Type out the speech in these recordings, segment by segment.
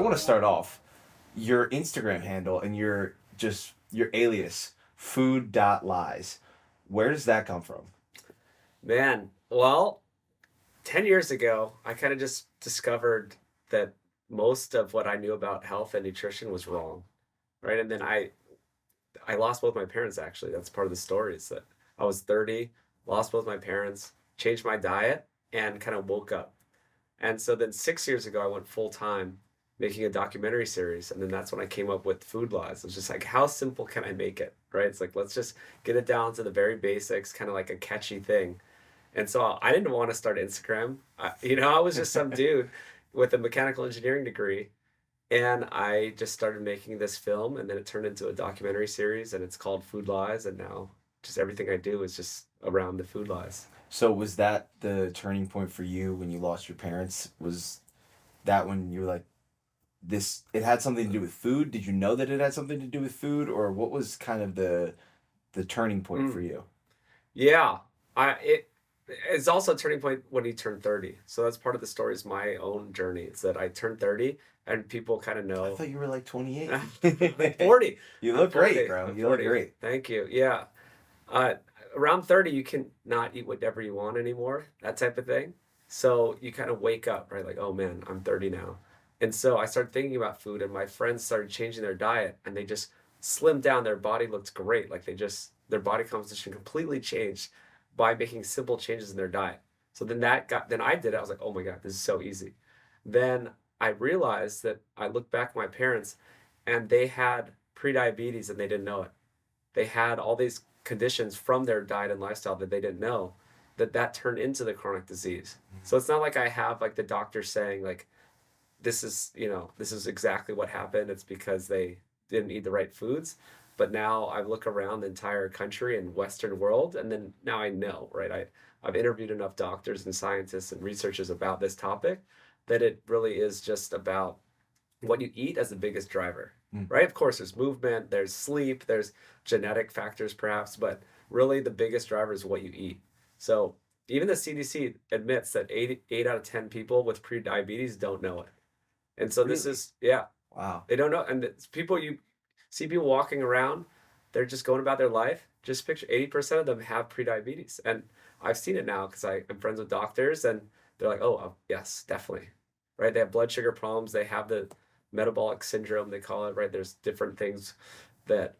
want to start off your Instagram handle and your alias, food.lies. Where does that come from? Man, well, 10 years ago, I kind of just discovered that most of what I knew about health and nutrition was wrong, right? And then I lost both my parents actually. That's part of the story is that I was 30, lost both my parents, changed my diet, and kind of woke up. And so then 6 years ago, I went full time making a documentary series. And then that's when I came up with Food Laws. It was just like, how simple can I make it? Right? It's like, let's just get it down to the very basics, kind of like a catchy thing. And so I didn't want to start Instagram. I was just some dude with a mechanical engineering degree. And I just started making this film, and then it turned into a documentary series, and it's called Food Lies. And now just everything I do is just around the food lies. So was that the turning point for you when you lost your parents? Was that when you were like, this, it had something to do with food? Did you know that it had something to do with food? Or what was kind of the turning point for Mm. you? Yeah, it's also a turning point when he turned 30. So that's part of the story is my own journey. It's that I turned 30 and people kind of I know thought you were like 28. I'm 40. You I'm look great, 40. bro. I'm You look 40. great. Thank you. Yeah. Uh, Around 30, you can not eat whatever you want anymore, that type of thing. So you kind of wake up, right? Like, oh man, I'm 30 now. And so I started thinking about food, and my friends started changing their diet, and they just slimmed down. Their body looked great. Like their body composition completely changed by making simple changes in their diet. So then I did it. I was like, oh my God, this is so easy. Then I realized that I looked back at my parents and they had prediabetes and they didn't know it. They had all these conditions from their diet and lifestyle that they didn't know that turned into the chronic disease. So it's not like I have like the doctor saying like this is exactly what happened. It's because they didn't eat the right foods. But now I look around the entire country and Western world, and then now I know, right? I've interviewed enough doctors and scientists and researchers about this topic that it really is just about what you eat as the biggest driver, Mm. right? Of course, there's movement, there's sleep, there's genetic factors perhaps, but really the biggest driver is what you eat. So even the CDC admits that eight out of 10 people with pre-diabetes don't know it. And so this Really? is, yeah, Wow. they don't know. And it's people you see people walking around, they're just going about their life. Just picture 80% of them have prediabetes. And I've seen it now because I'm friends with doctors and they're like, oh, yes, definitely. Right? They have blood sugar problems. They have the metabolic syndrome, they call it, right? There's different things that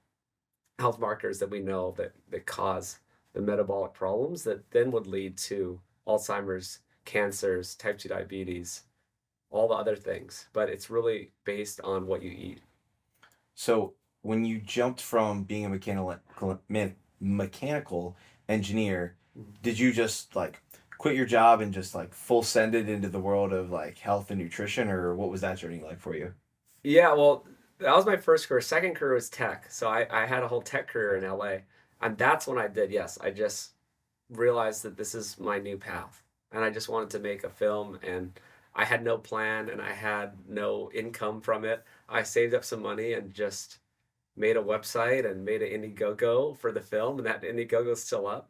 health markers that we know that cause the metabolic problems that then would lead to Alzheimer's, cancers, type 2 diabetes, all the other things. But it's really based on what you eat. So when you jumped from being a mechanical engineer, Mhm. did you just like quit your job and just like full send it into the world of like health and nutrition, or what was that journey like for you? Yeah, well, that was my first career. Second career was tech. So I had a whole tech career in LA. And that's when I did, yes, I just realized that this is my new path. And I just wanted to make a film and I had no plan and I had no income from it. I saved up some money and just made a website and made an Indiegogo for the film, and that Indiegogo's still up,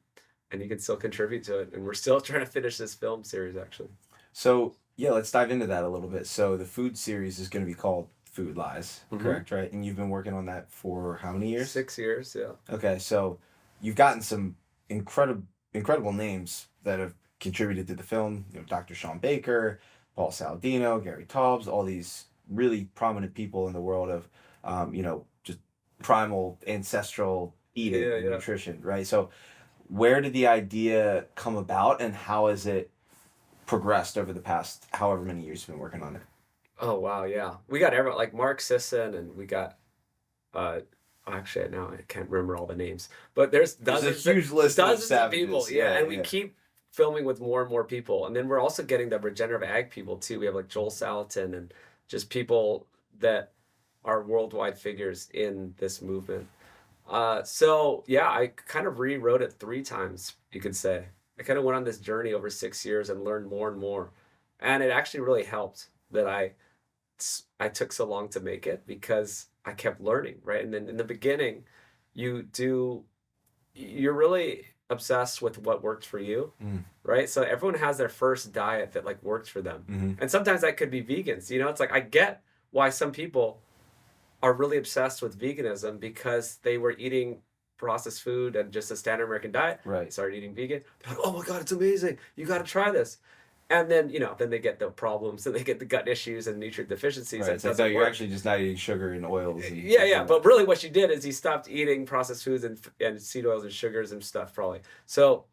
and you can still contribute to it. And we're still trying to finish this film series, actually. So yeah, let's dive into that a little bit. So the food series is going to be called Food Lies, Mm-hmm. correct? Right? And you've been working on that for how many years? 6 years, yeah. Okay, so you've gotten some incredible names that have contributed to the film. You know, Dr. Sean Baker, Paul Saladino, Gary Taubes, all these really prominent people in the world of, just primal ancestral eating Yeah, and yeah. nutrition, right? So where did the idea come about, and how has it progressed over the past however many years you've been working on it? Oh wow, yeah. We got everyone like Mark Sisson, and we got uh actually now I can't remember all the names, but there's There's a dozens huge list of of people. savages. Yeah, Yeah, and we yeah. keep filming with more and more people. And then we're also getting the regenerative ag people too. We have like Joel Salatin and just people that are worldwide figures in this movement. So yeah, I kind of rewrote it 3 times, you could say. I kind of went on this journey over 6 years and learned more and more. And it actually really helped that I took so long to make it because I kept learning, right? And then in the beginning, you do you're really obsessed with what worked for you, Mm. right? So everyone has their first diet that like works for them. Mm-hmm. And sometimes that could be vegans. It's like I get why some people are really obsessed with veganism because they were eating processed food and just a standard American diet. Right. Started eating vegan. They're like, oh my God, it's amazing. You got to try this. And then, then they get the problems and they get the gut issues and nutrient deficiencies. Right. That It's like, no, doesn't you're work. actually just not eating sugar and oils. And Yeah. But really what she did is he stopped eating processed foods and seed oils and sugars and stuff probably. So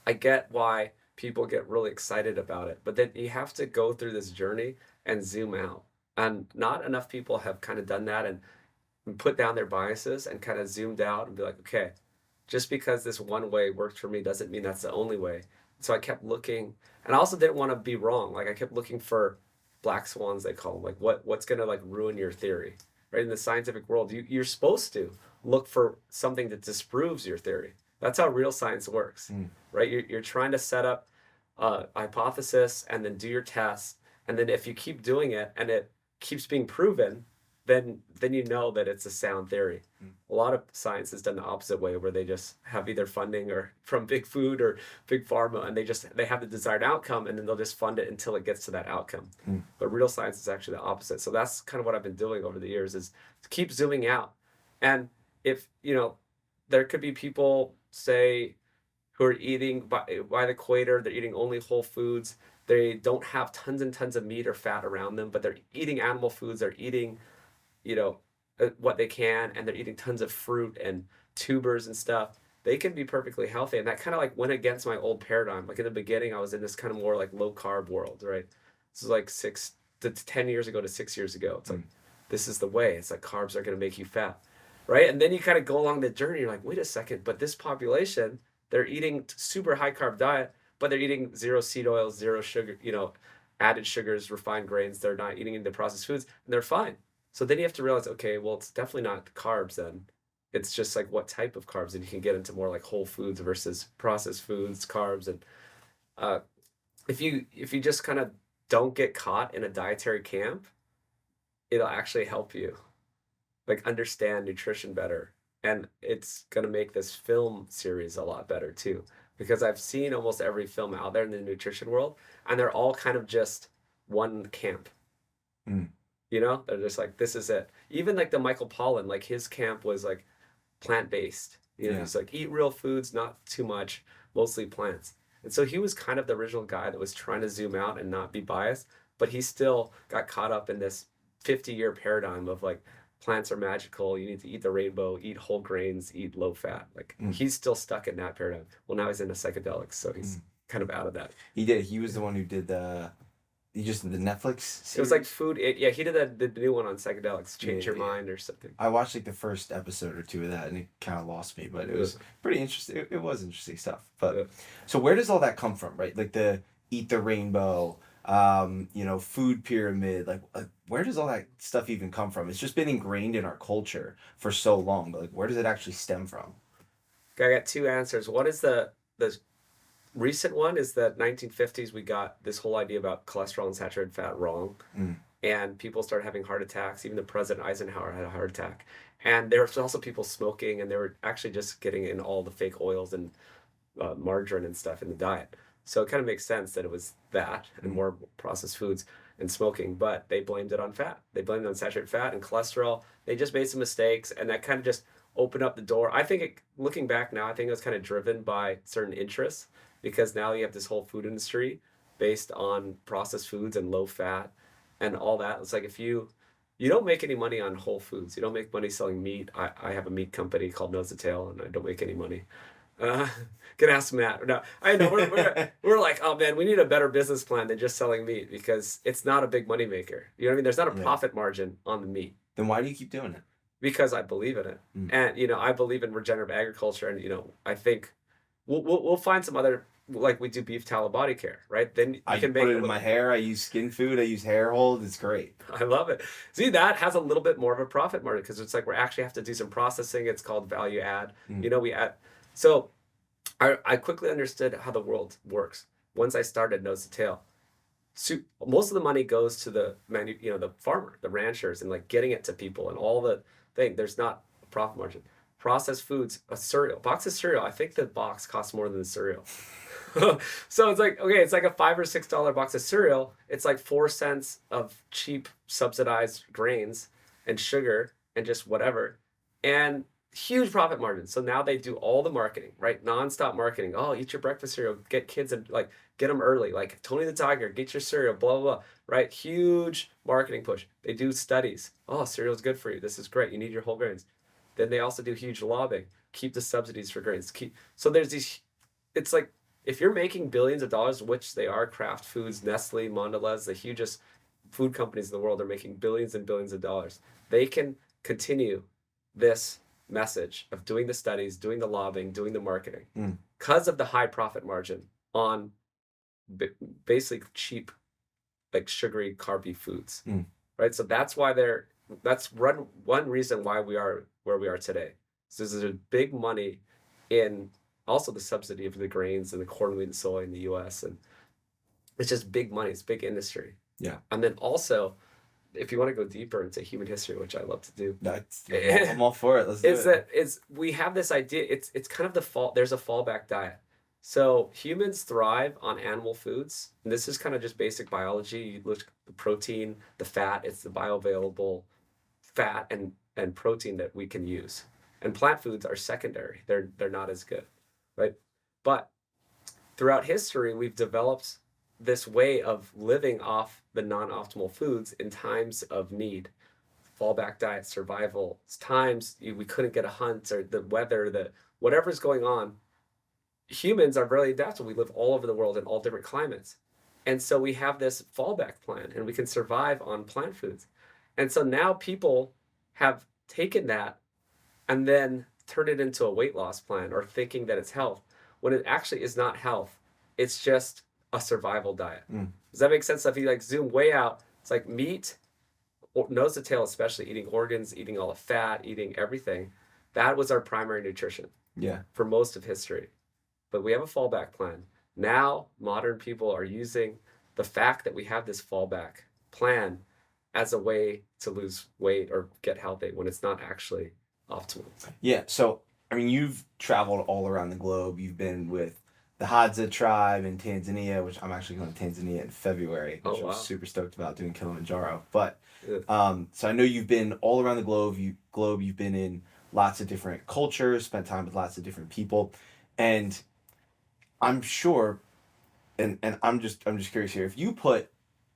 I get why people get really excited about it, but then you have to go through this journey and zoom out. And not enough people have kind of done that and put down their biases and kind of zoomed out and be like, okay, just because this one way worked for me doesn't mean that's the only way. So I kept looking, and I also didn't want to be wrong. Like I kept looking for black swans, they call them, like what's gonna like ruin your theory, right? In the scientific world, you're supposed to look for something that disproves your theory. That's how real science works, right? You're trying to set up a hypothesis and then do your tests, and then if you keep doing it and it keeps being proven, then you know that it's a sound theory. A lot of science is done the opposite way, where they just have either funding or from big food or big pharma, and they have the desired outcome, and then they'll just fund it until it gets to that outcome. But real science is actually the opposite. So that's kind of what I've been doing over the years, is to keep zooming out. And if there could be people, say, who are eating by the equator, they're eating only whole foods. They don't have tons and tons of meat or fat around them, but they're eating animal foods. They're eating what they can, and they're eating tons of fruit and tubers and stuff. They can be perfectly healthy, and that kind of like went against my old paradigm. Like in the beginning, I was in this kind of more like low carb world, right? This is like 10 years ago to 6 years ago. It's like, this is the way. It's like carbs are going to make you fat, right? And then you kind of go along the journey. You're like, wait a second, but this population, they're eating super high carb diet, but they're eating zero seed oils, zero sugar, added sugars, refined grains. They're not eating into processed foods, and they're fine. So then you have to realize, okay, well, it's definitely not carbs then. It's just like what type of carbs, and you can get into more like whole foods versus processed foods, carbs. And if you just kind of don't get caught in a dietary camp, it'll actually help you like understand nutrition better. And it's going to make this film series a lot better too, because I've seen almost every film out there in the nutrition world, and they're all kind of just one camp. They're just like, this is it. Even like the Michael Pollan, like his camp was like plant-based. He's like, eat real foods, not too much, mostly plants. And so he was kind of the original guy that was trying to zoom out and not be biased, but he still got caught up in this 50-year paradigm of like, plants are magical, you need to eat the rainbow, eat whole grains, eat low fat. Like he's still stuck in that paradigm. Well, now he's into psychedelics, so he's kind of out of that. He was the one who did he just did the Netflix series? It was like food. He did the new one on psychedelics, Change Your Mind or something. I watched like the first episode or two of that, and it kind of lost me, but it was pretty interesting. It was interesting stuff. But so where does all that come from, right? Like the eat the rainbow, food pyramid. Like where does all that stuff even come from? It's just been ingrained in our culture for so long, but like where does it actually stem from? I got two answers. One is the recent one is that 1950s we got this whole idea about cholesterol and saturated fat wrong, and people started having heart attacks. Even the President Eisenhower had a heart attack, and there was also people smoking, and they were actually just getting in all the fake oils and margarine and stuff in the diet. So it kind of makes sense that it was that and more processed foods and smoking, but they blamed it on fat. They blamed it on saturated fat and cholesterol. They just made some mistakes, and that kind of just opened up the door. I think looking back now, I think it was kind of driven by certain interests, because now you have this whole food industry based on processed foods and low fat and all that. It's like if you don't make any money on whole foods. You don't make money selling meat. I have a meat company called Nose to Tail, and I don't make any money. Can ask Matt. No, I know we're like, oh man, we need a better business plan than just selling meat, because it's not a big money maker. You know what I mean? There's not a profit margin on the meat. Then why do you keep doing it? Because I believe in it, and I believe in regenerative agriculture, and I think we'll find some other, like we do beef tallow body care, right? Then you I can put make it in my hair. I use skin food. I use hair hold. It's great. I love it. See, that has a little bit more of a profit margin, because it's like we actually have to do some processing. It's called value add. We add. So I quickly understood how the world works once I started Nose to Tail. So most of the money goes to the the farmer, the ranchers, and like getting it to people and all the thing. There's not a profit margin. Processed foods, box of cereal. I think the box costs more than the cereal. So it's like, okay, it's like a $5 or $6 box of cereal. It's like 4 cents of cheap subsidized grains and sugar and just whatever. And huge profit margins. So now they do all the marketing, right? Nonstop marketing. Oh, eat your breakfast cereal, get kids and like get them early. Like Tony the Tiger, get your cereal, blah, blah, blah, right? Huge marketing push. They do studies. Oh, cereal's good for you. This is great. You need your whole grains. Then they also do huge lobbying. Keep the subsidies for grains. So there's these, it's like, if you're making billions of dollars, which they are, Kraft Foods, Nestle, Mondelez, the hugest food companies in the world are making billions and billions of dollars. They can continue this message of doing the studies, doing the lobbying, doing the marketing because of the high profit margin on basically cheap, like sugary, carby foods, right? So that's why that's one reason why we are where we are today. So there's a big money in also the subsidy of the grains and the corn, wheat, and soy in the U.S. And it's just big money. It's big industry. Yeah. And then also, if you want to go deeper into human history, which I love to do, I'm all for it. Let's do it. We have this idea. It's kind of there's a fallback diet. So humans thrive on animal foods. And this is kind of just basic biology. You look at the protein, the fat. It's the bioavailable fat and protein that we can use. And plant foods are secondary. They're not as good, right? But throughout history, we've developed this way of living off the non-optimal foods in times of need. Fallback diet, survival, times we couldn't get a hunt or the weather, whatever's going on. Humans are really adaptable. We live all over the world in all different climates. And so we have this fallback plan and we can survive on plant foods. And so now people have taken that and then turn it into a weight loss plan or thinking that it's health when it actually is not health. It's just a survival diet. Does that make sense? So if you like zoom way out, it's like meat, nose to tail, especially eating organs, eating all the fat, eating everything. That was our primary nutrition for most of history. But we have a fallback plan. Now, modern people are using the fact that we have this fallback plan as a way to lose weight or get healthy when it's not actually optimal. Yeah. So, I mean, you've traveled all around the globe. You've been with the Hadza tribe in Tanzania, which I'm actually going to Tanzania in February, which I'm super stoked about doing Kilimanjaro. But, so I know you've been all around the globe. You've been in lots of different cultures, spent time with lots of different people. And I'm sure, and I'm just curious here, if you put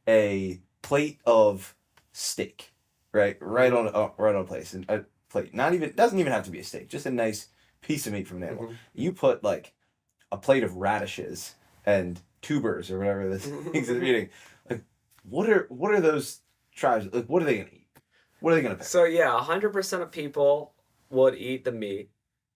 a plate of steak, right on a place, and a plate, doesn't even have to be a steak, just a nice piece of meat from an animal. You put like a plate of radishes and tubers or whatever this things that they're eating. Like, what are those tribes like? What are they gonna eat? What are they gonna pick? So 100% of people would eat the meat.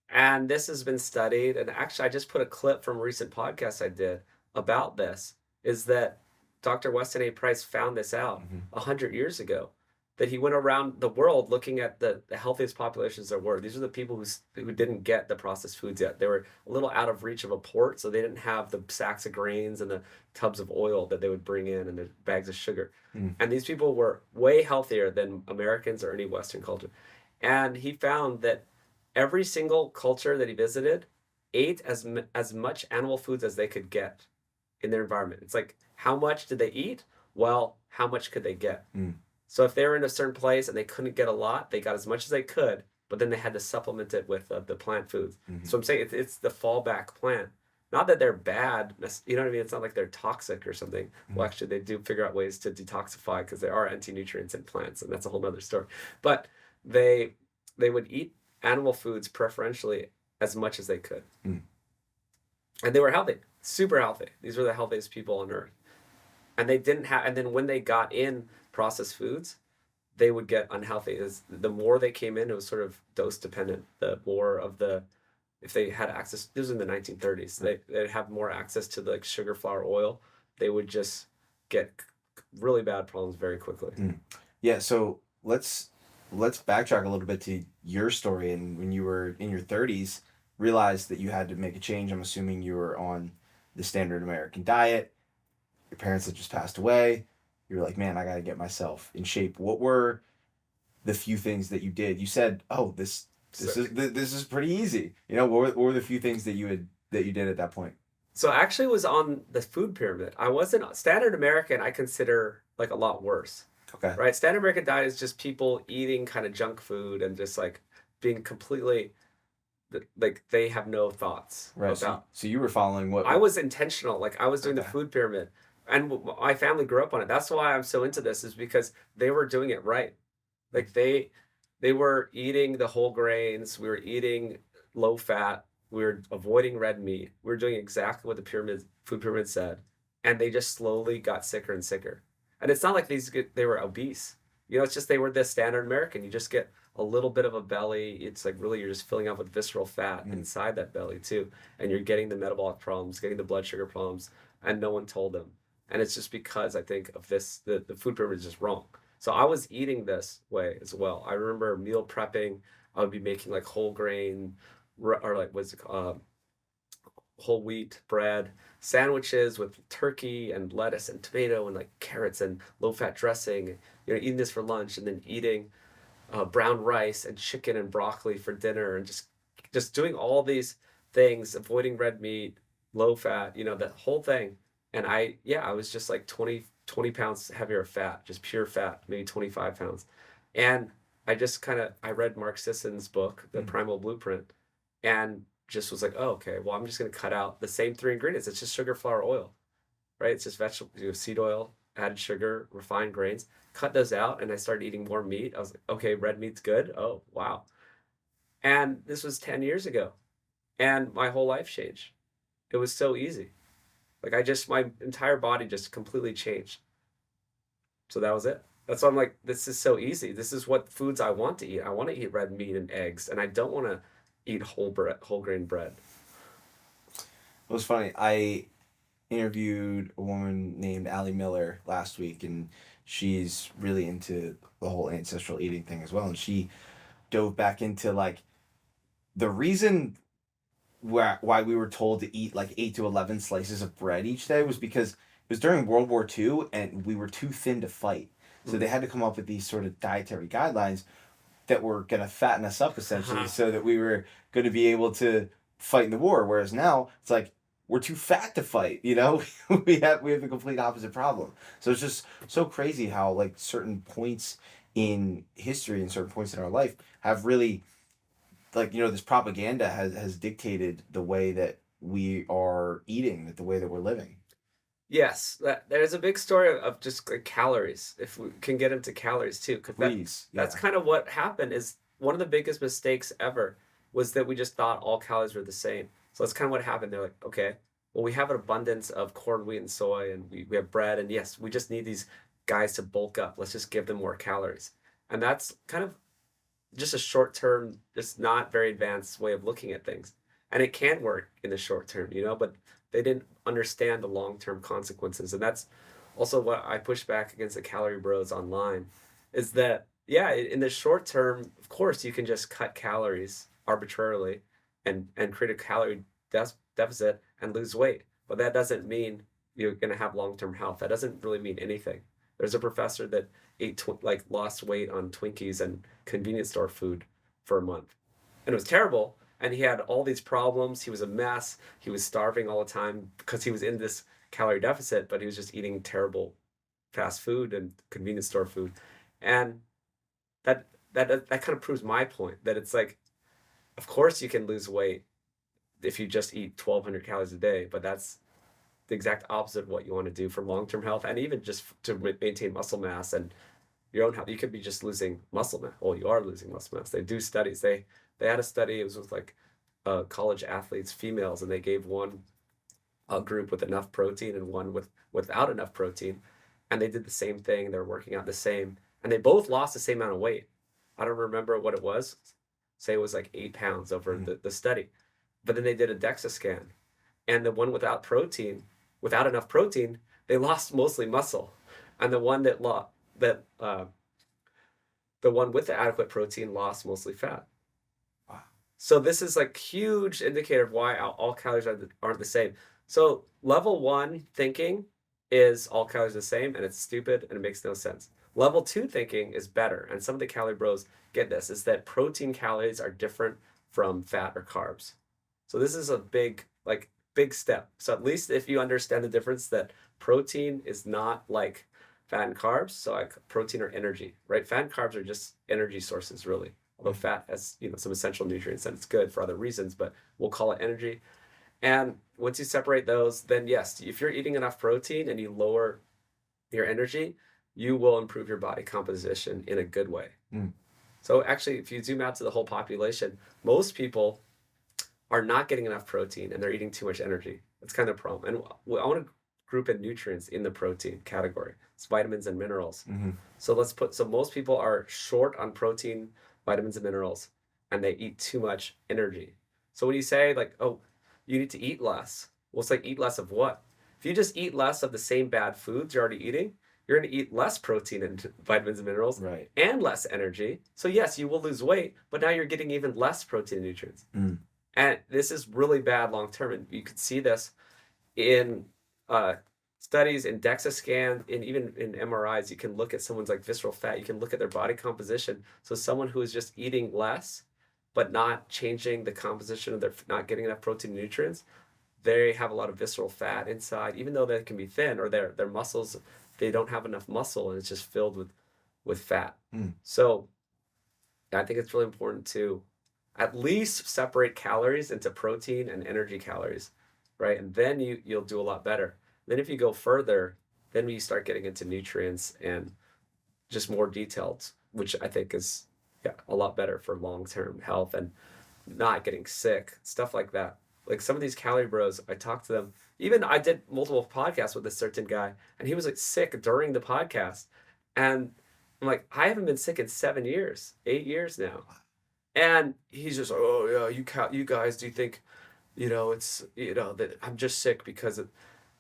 And this has been studied. And actually, I just put a clip from a recent podcast I did about this, is that Dr. Weston A. Price found this out 100 years ago, that he went around the world looking at the healthiest populations there were. These are the people who didn't get the processed foods yet. They were a little out of reach of a port, so they didn't have the sacks of grains and the tubs of oil that they would bring in and the bags of sugar. And these people were way healthier than Americans or any Western culture. And he found that every single culture that he visited ate as much animal foods as they could get in their environment. It's like, how much did they eat? Well, how much could they get? So if they were in a certain place and they couldn't get a lot, they got as much as they could, but then they had to supplement it with the plant foods. So I'm saying it's the fallback plan. Not that they're bad, you know what I mean? It's not like they're toxic or something. Well, actually, they do figure out ways to detoxify because there are anti-nutrients in plants, and that's a whole other story. But they would eat animal foods preferentially as much as they could. And they were healthy, super healthy. These were the healthiest people on earth. And they didn't have, and then when they got in processed foods, they would get unhealthy. The more they came in, it was sort of dose dependent. The more of if they had access, this was in the 1930s, they'd have more access to like sugar, flour, oil, they would just get really bad problems very quickly. Yeah, so let's backtrack a little bit to your story. And when you were in your 30s, realized that you had to make a change. I'm assuming you were on the standard American diet. Your parents had just passed away. You were like, man, I got to get myself in shape. What were the few things that you did? You said, oh, this is pretty easy. You know, what were the few things that you did at that point? So I actually was on the food pyramid. I wasn't standard American, I consider like a lot worse. Okay. Right? Standard American diet is just people eating kind of junk food and just like being completely like they have no thoughts Right. So, about. so you were following I was intentional. Like I was doing the Okay. food pyramid, and my family grew up on it. That's why I'm so into this, is because they were doing it right. Like they were eating the whole grains. We were eating low fat. We were avoiding red meat. We were doing exactly what the food pyramid said, and they just slowly got sicker and sicker. And it's not like they were obese. It's just they were the standard American. You just get a little bit of a belly. It's like really you're just filling up with visceral fat Mm. inside that belly too, and you're getting the metabolic problems, getting the blood sugar problems, and no one told them. And it's just because I think of this, the food pyramid is just wrong. So I was eating this way as well. I remember meal prepping. I would be making like whole grain or like what's it called? Whole wheat bread sandwiches with turkey and lettuce and tomato and like carrots and low fat dressing. Eating this for lunch and then eating brown rice and chicken and broccoli for dinner and just doing all these things, avoiding red meat, low fat, the whole thing. And I was just like 20 pounds heavier of fat, just pure fat, maybe 25 pounds. And I read Mark Sisson's book, The Mm. Primal Blueprint, and just was like, oh, okay, well, I'm just going to cut out the same three ingredients. It's just sugar, flour, oil, right? It's just vegetable, seed oil, added sugar, refined grains. Cut those out, and I started eating more meat. I was like, okay, red meat's good. Oh, wow. And this was 10 years ago, and my whole life changed. It was so easy. Like my entire body just completely changed. So that was it. That's why I'm like, this is so easy. This is what foods I want to eat. I want to eat red meat and eggs, and I don't want to eat whole grain bread. It was funny. I interviewed a woman named Allie Miller last week, and she's really into the whole ancestral eating thing as well. And she dove back into like the reason why we were told to eat like 8 to 11 slices of bread each day was because it was during World War II and we were too thin to fight. So they Mm. had to come up with these sort of dietary guidelines that were going to fatten us up essentially so that we were going to be able to fight in the war. Whereas now it's like we're too fat to fight, we have the complete opposite problem. So it's just so crazy how like certain points in history and certain points in our life have really like this propaganda has dictated the way that we are eating, the way that we're living. Yes, there's a big story of just like calories. If we can get into calories too, because Please, that's yeah. kind of what happened. Is one of the biggest mistakes ever was that we just thought all calories were the same. So that's kind of what happened. They're like, okay, well, we have an abundance of corn, wheat, and soy, and we have bread, and yes, we just need these guys to bulk up. Let's just give them more calories. And that's kind of just a short term, just not very advanced way of looking at things. And it can work in the short term, but they didn't understand the long term consequences. And that's also what I push back against the calorie bros online is that, yeah, in the short term, of course, you can just cut calories arbitrarily and create a calorie deficit and lose weight. But that doesn't mean you're going to have long term health. That doesn't really mean anything. There's a professor that lost weight on Twinkies and convenience store food for a month, and it was terrible. And he had all these problems. He was a mess. He was starving all the time because he was in this calorie deficit, but he was just eating terrible fast food and convenience store food, and that kind of proves my point that it's like, of course you can lose weight if you just eat 1,200 calories a day, but that's the exact opposite of what you want to do for long-term health and even just to maintain muscle mass and your own health. You could be just losing muscle mass. Well, you are losing muscle mass. They do studies. They had a study. It was with like college athletes, females, and they gave one a group with enough protein and one without enough protein, and they did the same thing. They're working out the same, and they both lost the same amount of weight. I don't remember what it was. Say it was like 8 pounds over Mm. the study, but then they did a DEXA scan, and the one without enough protein, they lost mostly muscle, and the one that the one with the adequate protein lost mostly fat. Wow. So this is like huge indicator of why all calories aren't the same. So level one thinking is all calories are the same, and it's stupid and it makes no sense. Level two thinking is better, and some of the calorie bros get this, is that protein calories are different from fat or carbs. So this is a big like big step. So at least if you understand the difference that protein is not like fat and carbs, so like protein or energy, right? Fat and carbs are just energy sources, really. Although fat has, some essential nutrients and it's good for other reasons, but we'll call it energy. And once you separate those, then yes, if you're eating enough protein and you lower your energy, you will improve your body composition in a good way. Mm. So actually, if you zoom out to the whole population, most people are not getting enough protein and they're eating too much energy. That's kind of a problem. And I want to group in nutrients in the protein category. It's vitamins and minerals. Mm-hmm. So most people are short on protein, vitamins and minerals, and they eat too much energy. So when you say like, oh, you need to eat less, well, it's like eat less of what? If you just eat less of the same bad foods you're already eating, you're going to eat less protein and vitamins and minerals Right. and less energy. So yes, you will lose weight, but now you're getting even less protein and nutrients. Mm. And this is really bad long term. And you could see this in studies, in DEXA scans, and even in MRIs. You can look at someone's like visceral fat. You can look at their body composition. So someone who is just eating less, but not changing the composition of not getting enough protein and nutrients, they have a lot of visceral fat inside, even though they can be thin, or their muscles, they don't have enough muscle and it's just filled with fat. Mm. So I think it's really important to at least separate calories into protein and energy calories, right? And then you'll do a lot better. Then if you go further, then we start getting into nutrients and just more detailed, which I think is a lot better for long-term health and not getting sick, stuff like that. Like some of these calorie bros, I talked to them. Even I did multiple podcasts with a certain guy, and he was like sick during the podcast. And I'm like, I haven't been sick in 7 years, 8 years now. And he's just like, oh yeah, you guys, do you think, it's, that I'm just sick because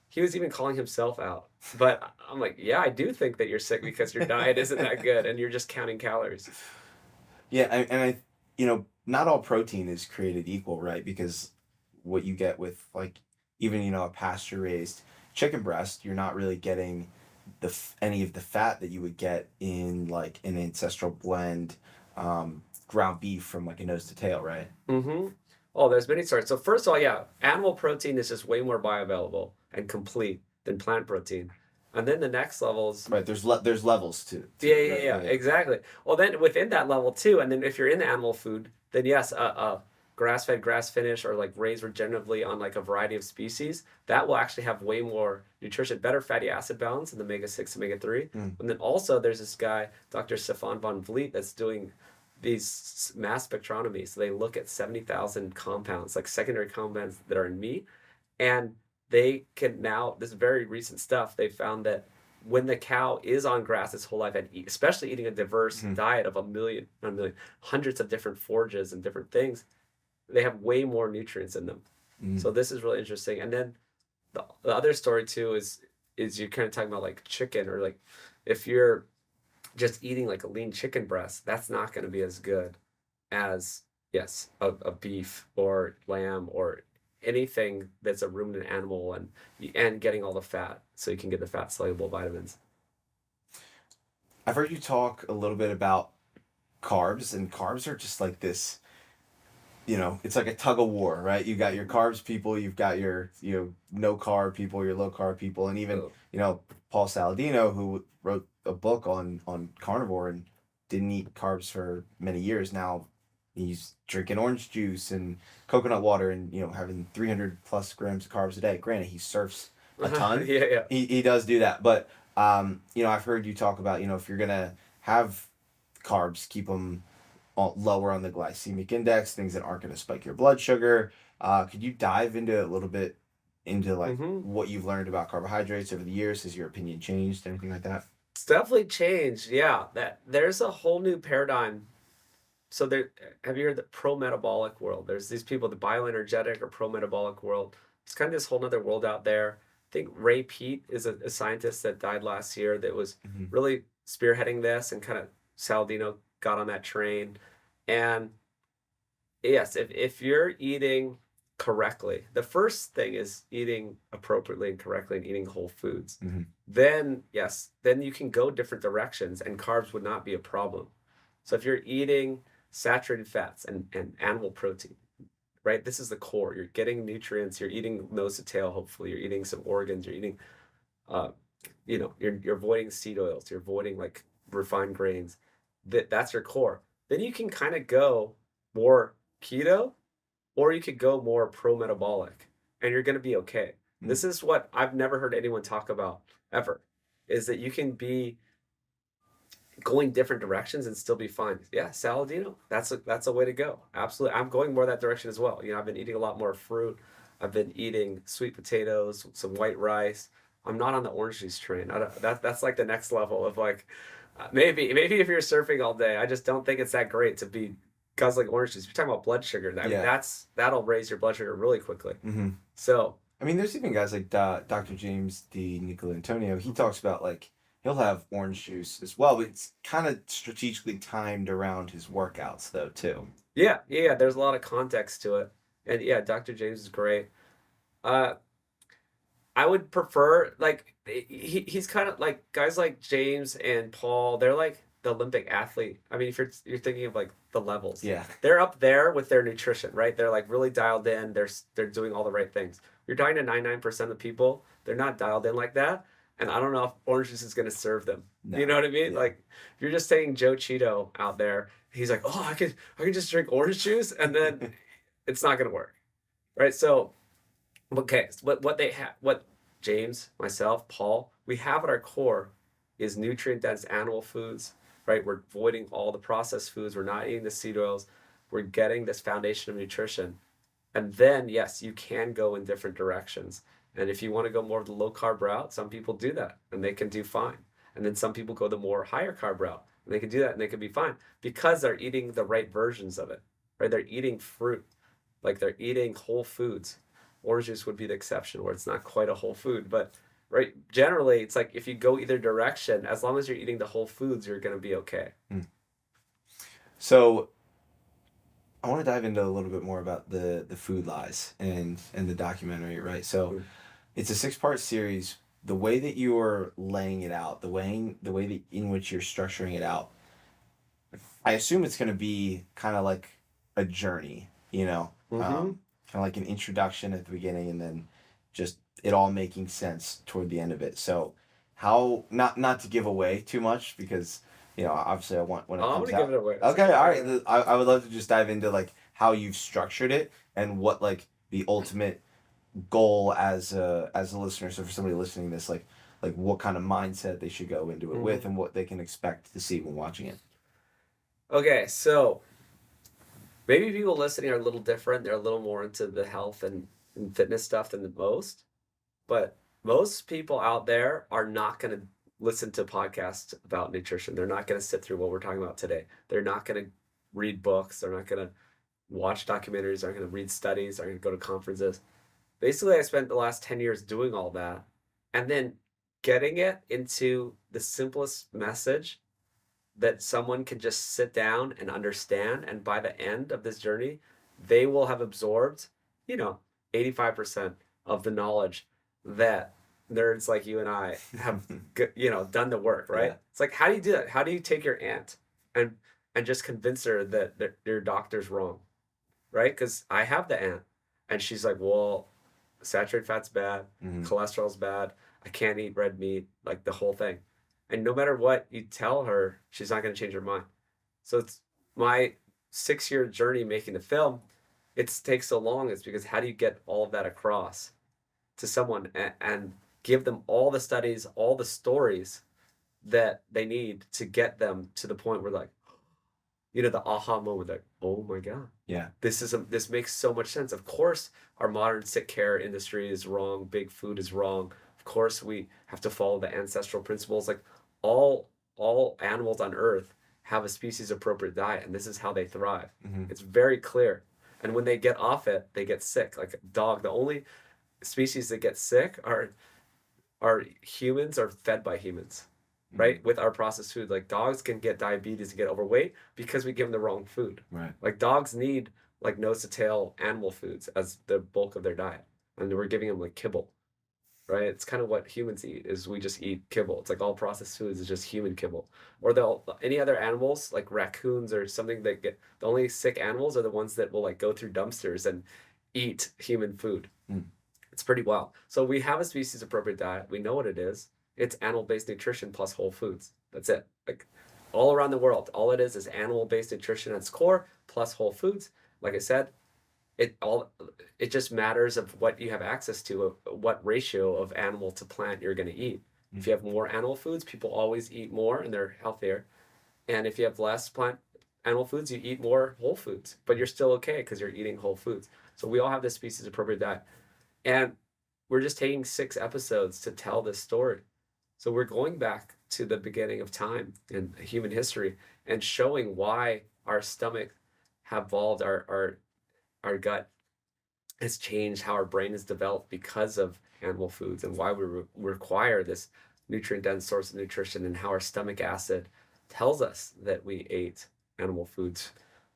he was even calling himself out. But I'm like, yeah, I do think that you're sick because your diet isn't that good and you're just counting calories. Yeah, not all protein is created equal, right? Because what you get with like even a pasture raised chicken breast, you're not really getting any of the fat that you would get in like an ancestral blend ground beef from like a nose to tail, right? Mm-hmm. Oh, there's many sorts. So first of all, yeah, animal protein is just way more bioavailable and complete than plant protein. And then the next levels. Right, there's levels to Yeah, right? exactly. Well, then within that level too, and then if you're in the animal food, then yes, grass-fed, grass-finished, or like raised regeneratively on like a variety of species, that will actually have way more nutrition, better fatty acid balance in the omega-6, omega-3. Mm. And then also there's this guy, Dr. Stefan von Vliet, that's doing these mass spectrometry. So they look at 70,000 compounds, like secondary compounds that are in meat, and they can now, this very recent stuff, they found that when the cow is on grass its whole life, and especially eating a diverse diet of hundreds of different forages and different things, they have way more nutrients in them. So this is really interesting. And then the other story too is you're kind of talking about like chicken, or like if you're just eating like a lean chicken breast, that's not going to be as good as a beef or lamb or anything that's a ruminant animal, and getting all the fat so you can get the fat soluble vitamins. I've heard you talk a little bit about carbs, and carbs are just like this, it's like a tug of war, right? You got your carbs people, you've got your no carb people, your low carb people, and even Paul Saladino, who wrote a book on carnivore and didn't eat carbs for many years. Now he's drinking orange juice and coconut water and having 300 plus grams of carbs a day. Granted, he surfs a ton. Yeah. He does do that, but I've heard you talk about if you're gonna have carbs, keep them lower on the glycemic index, things that aren't gonna spike your blood sugar. Could you dive into a little bit into like what you've learned about carbohydrates over the years? Has your opinion changed? Anything like that? It's definitely changed. Yeah, that there's a whole new paradigm. So have you heard the pro-metabolic world? There's these people, the bioenergetic or pro-metabolic world. It's kind of this whole other world out there. I think Ray Peat is a scientist that died last year that was really spearheading this, and kind of Saladino got on that train. And yes, if you're eating correctly, the first thing is eating appropriately and correctly and eating whole foods. Then you can go different directions and carbs would not be a problem. So if you're eating saturated fats and animal protein, right? This is the core. You're getting nutrients. You're eating nose to tail. Hopefully, you're eating some organs. You're eating, uh, you're avoiding seed oils. You're avoiding like refined grains. That's your core. Then you can kind of go more keto, or you could go more pro-metabolic, and you're going to be okay. Mm. This is what I've never heard anyone talk about ever, is that you can be going different directions and still be fine. Yeah, Saladino, that's a way to go. Absolutely. I'm going more that direction as well. I've been eating a lot more fruit. I've been eating sweet potatoes, some white rice. I'm not on the orange juice train. That's like the next level of like, maybe if you're surfing all day, I just don't think it's that great to be guzzling orange juice. You're talking about blood sugar. I mean, that'll raise your blood sugar really quickly. Mm-hmm. So, I mean, there's even guys like Dr. James D. Nicolantonio. He talks about like he'll have orange juice as well, but it's kind of strategically timed around his workouts though too. yeah. There's a lot of context to it, and yeah, Dr. James is great. I would prefer like he's kind of like guys like James and Paul. They're like the Olympic athlete. I mean, if you're thinking of like the levels, Yeah. they're up there with their nutrition, right? They're like really dialed in. They're doing all the right things. You're talking to 99% of people, they're not dialed in like that. And I don't know if orange juice is going to serve them. No. You know what I mean? Yeah. Like if you're just taking Joe Cheeto out there, he's like, oh, I can just drink orange juice, and then it's not going to work, right? So, okay, what James, myself, Paul, we have at our core is nutrient dense animal foods, right? We're avoiding all the processed foods. We're not eating the seed oils. We're getting this foundation of nutrition. And then, yes, you can go in different directions. And if you want to go more of the low carb route, some people do that and they can do fine. And then some people go the more higher carb route and they can do that and they can be fine because they're eating the right versions of it, right? They're eating fruit, like they're eating whole foods. Orange juice would be the exception where it's not quite a whole food, but right, generally it's like if you go either direction, as long as you're eating the whole foods, you're going to be okay. So I want to dive into a little bit more about the food lies and the documentary, right? So it's a 6-part series. The way that you are laying it out, the way that in which you're structuring it out, I assume it's going to be kind of like a journey, kind of like an introduction at the beginning and then just it all making sense toward the end of it. So how not to give away too much because obviously I want when it comes out. I'm gonna give it away. Okay, all right. I would love to just dive into like how you've structured it and what like the ultimate goal as a listener. So for somebody listening to this, like what kind of mindset they should go into it with and what they can expect to see when watching it. Okay, so maybe people listening are a little different. They're a little more into the health and fitness stuff than the most. But most people out there are not going to listen to podcasts about nutrition. They're not going to sit through what we're talking about today. They're not going to read books. They're not going to watch documentaries. They're going to read studies. They're going to go to conferences. Basically, I spent the last 10 years doing all that and then getting it into the simplest message that someone can just sit down and understand. And by the end of this journey, they will have absorbed, 85% of the knowledge that nerds like you and I have, done the work, right? Yeah. It's like, how do you do that? How do you take your aunt and just convince her that your doctor's wrong, right? Because I have the aunt and she's like, well, saturated fat's bad, cholesterol's bad, I can't eat red meat, like the whole thing. And no matter what you tell her, she's not going to change her mind. So it's my 6-year journey making the film. It takes so long. It's because how do you get all of that across to someone and give them all the studies, all the stories that they need to get them to the point where like, the aha moment, like, oh my God. Yeah. This makes so much sense. Of course, our modern sick care industry is wrong. Big food is wrong. Of course, we have to follow the ancestral principles. Like all animals on Earth have a species appropriate diet, and this is how they thrive. It's very clear. And when they get off it, they get sick. Like a dog, the only species that get sick are humans or fed by humans, right? With our processed food. Like dogs can get diabetes and get overweight because we give them the wrong food. Right. Like dogs need like nose to tail animal foods as the bulk of their diet. And we're giving them like kibble. right? It's kind of what humans eat, is we just eat kibble. It's like all processed foods is just human kibble. Or any other animals like raccoons or something that get, the only sick animals are the ones that will like go through dumpsters and eat human food. Mm. It's pretty wild. So we have a species appropriate diet. We know what it is. It's animal-based nutrition plus whole foods. That's it. Like all around the world, all it is animal-based nutrition at its core plus whole foods. Like I said, it just matters of what you have access to, what ratio of animal to plant you're going to eat. Mm. If you have more animal foods, people always eat more and they're healthier. And if you have less plant animal foods, you eat more whole foods, but you're still okay because you're eating whole foods. So we all have this species appropriate diet. And we're just taking 6 episodes to tell this story. So we're going back to the beginning of time in human history and showing why our stomach have evolved, our gut has changed, how our brain is developed because of animal foods, and why we require this nutrient-dense source of nutrition, and how our stomach acid tells us that we ate animal foods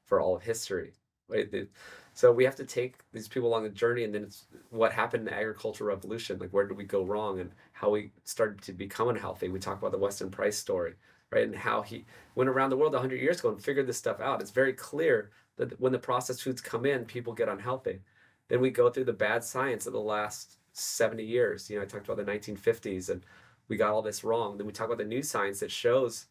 for all of history. Right? So we have to take these people along the journey, and then it's what happened in the agricultural revolution, like where did we go wrong and how we started to become unhealthy. We talk about the Weston Price story, right? And how he went around the world 100 years ago and figured this stuff out. It's very clear that when the processed foods come in, people get unhealthy. Then we go through the bad science of the last 70 years. I talked about the 1950s and we got all this wrong. Then we talk about the new science that shows,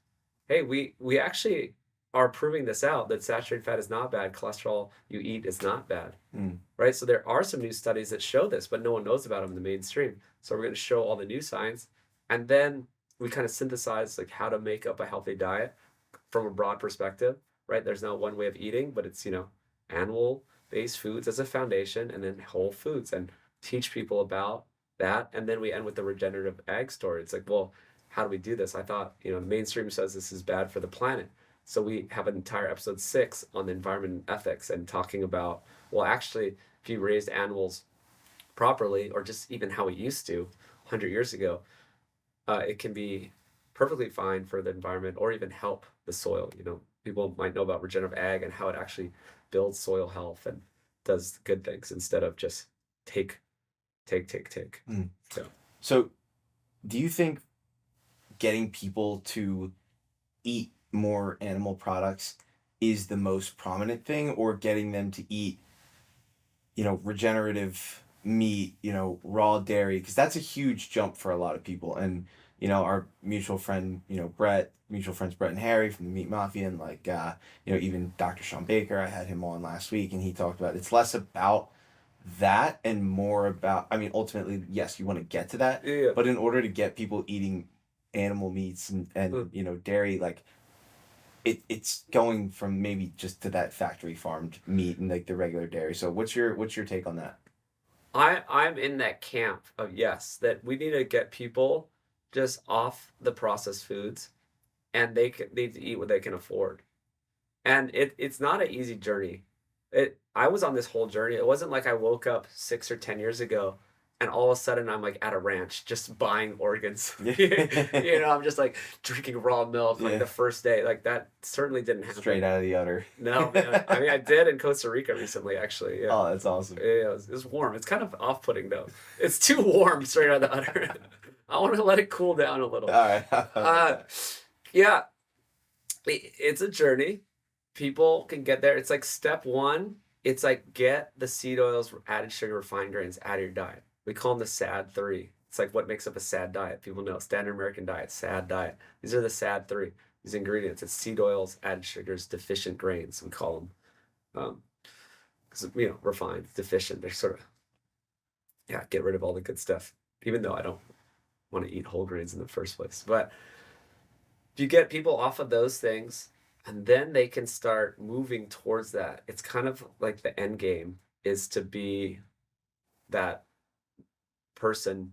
hey, we actually are proving this out, that saturated fat is not bad, cholesterol you eat is not bad, right? So there are some new studies that show this, but no one knows about them in the mainstream. So we're going to show all the new science, and then we kind of synthesize like how to make up a healthy diet from a broad perspective, right? There's no one way of eating, but it's, animal-based foods as a foundation, and then whole foods, and teach people about that. And then we end with the regenerative ag story. It's like, well, how do we do this? I thought, the mainstream says this is bad for the planet. So we have an entire episode 6 on the environment and ethics, and talking about, well, actually, if you raised animals properly, or just even how we used to 100 years ago, it can be perfectly fine for the environment, or even help the soil. People might know about regenerative ag and how it actually builds soil health and does good things instead of just take. Mm. So So do you think getting people to eat more animal products is the most prominent thing, or getting them to eat, regenerative meat, raw dairy? Because that's a huge jump for a lot of people. And, our mutual friend, mutual friends Brett and Harry from the Meat Mafia, and like, even Dr. Sean Baker, I had him on last week, and he talked about it's less about that and more about, ultimately, yes, you want to get to that, yeah. but in order to get people eating animal meats and dairy, like, it's going from maybe just to that factory farmed meat and like the regular dairy. So what's your take on that? I'm in that camp of, yes, that we need to get people just off the processed foods, and they need to eat what they can afford. And it's not an easy journey. I was on this whole journey. It wasn't like I woke up 6 or 10 years ago and all of a sudden I'm like at a ranch just buying organs. I'm just like drinking raw milk like the first day. Like that certainly didn't happen. Straight out of the udder. No, man. I did in Costa Rica recently, actually. Yeah. Oh, that's awesome. Yeah, it was warm. It's kind of off-putting though. It's too warm straight out of the udder. I want to let it cool down a little. All right. Yeah, it's a journey. People can get there. It's like step 1. It's like get the seed oils, added sugar, refined grains out of your diet. We call them the SAD 3. It's like what makes up a SAD diet. People know standard American diet, SAD diet. These are the SAD 3. These ingredients. It's seed oils, added sugars, deficient grains. We call them, because refined, deficient. They're sort of, get rid of all the good stuff. Even though I don't want to eat whole grains in the first place, but if you get people off of those things, and then they can start moving towards that. It's kind of like the end game is to be that person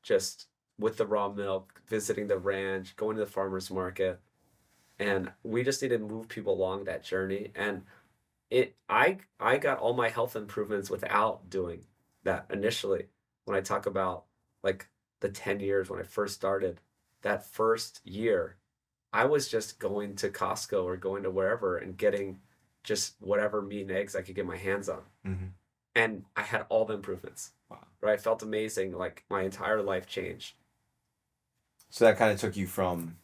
just with the raw milk, visiting the ranch, going to the farmer's market. And we just need to move people along that journey. And I got all my health improvements without doing that initially. When I talk about like the 10 years when I first started, that first year, I was just going to Costco or going to wherever and getting just whatever meat and eggs I could get my hands on. Mm-hmm. and I had all the improvements. Wow. Right? I felt amazing. Like my entire life changed. So that kind of took you from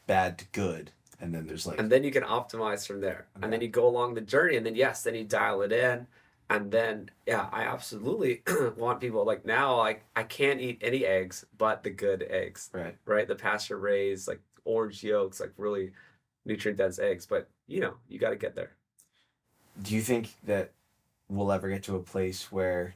bad to good, and then there's like, And then you can optimize from there. And then okay. you go along the journey, and then yes, then you dial it in. And then yeah, I absolutely want people like now like I can't eat any eggs but the good eggs. Right. Right? The pasture raised, like orange yolks, like really nutrient dense eggs. But you got to get there. Do you think that we'll ever get to a place where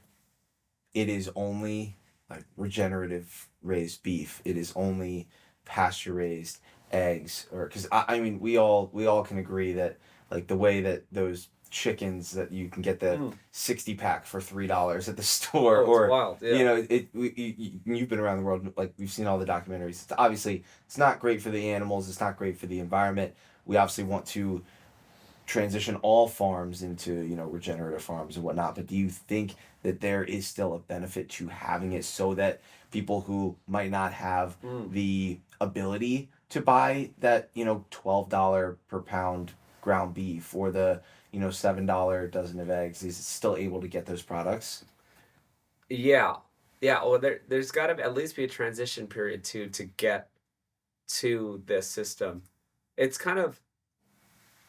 it is only like regenerative raised beef, it is only pasture raised eggs, or because I mean we all can agree that like the way that those chickens that you can get the Mm. 60 pack for $3 at the store, Oh, it's or wild. Yeah. you've been around the world, like we've seen all the documentaries. It's obviously it's not great for the animals, it's not great for the environment. We obviously want to transition all farms into regenerative farms and whatnot, but do you think that there is still a benefit to having it so that people who might not have Mm. the ability to buy that $12 per pound ground beef, or the $7 dozen of eggs, is still able to get those products? Yeah. Yeah. Well, there's got to at least be a transition period to get to this system. It's kind of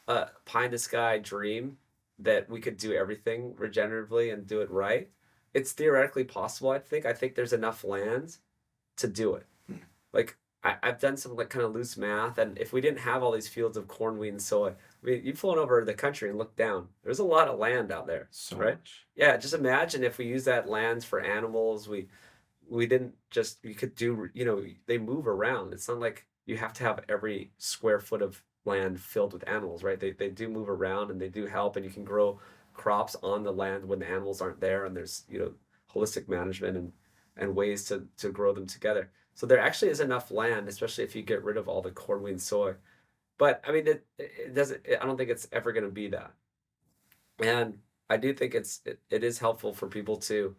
a pie in the sky dream that we could do everything regeneratively and do it right. It's theoretically possible, I think. I think there's enough land to do it. Hmm. Like I've done some like kind of loose math, and if we didn't have all these fields of corn, wheat, and soy, I mean, you've flown over the country and looked down. There's a lot of land out there, So right? much. Yeah, just imagine if we use that land for animals. We didn't just we could do they move around. It's not like you have to have every square foot of land filled with animals, right? They do move around and they do help, and you can grow crops on the land when the animals aren't there, and there's holistic management and ways to grow them together. So there actually is enough land, especially if you get rid of all the corn, wheat, and soy. But I mean, it doesn't. I don't think it's ever going to be that. And I do think it is helpful for people to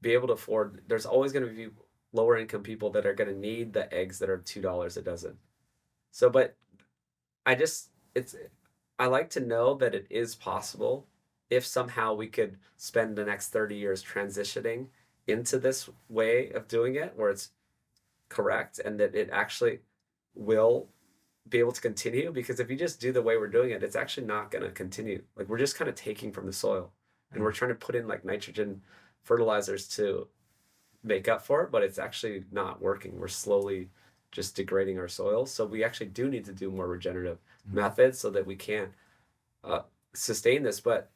be able to afford. There's always going to be lower income people that are going to need the eggs that are $2 a dozen. So, but I just it's I like to know that it is possible if somehow we could spend the next 30 years transitioning into this way of doing it where it's correct and that it actually will be able to continue, because if you just do the way we're doing it, it's actually not going to continue. Like we're just kind of taking from the soil and we're trying to put in like nitrogen fertilizers to make up for it, but it's actually not working. We're slowly just degrading our soil. So we actually do need to do more regenerative methods so that we can uh, sustain this. But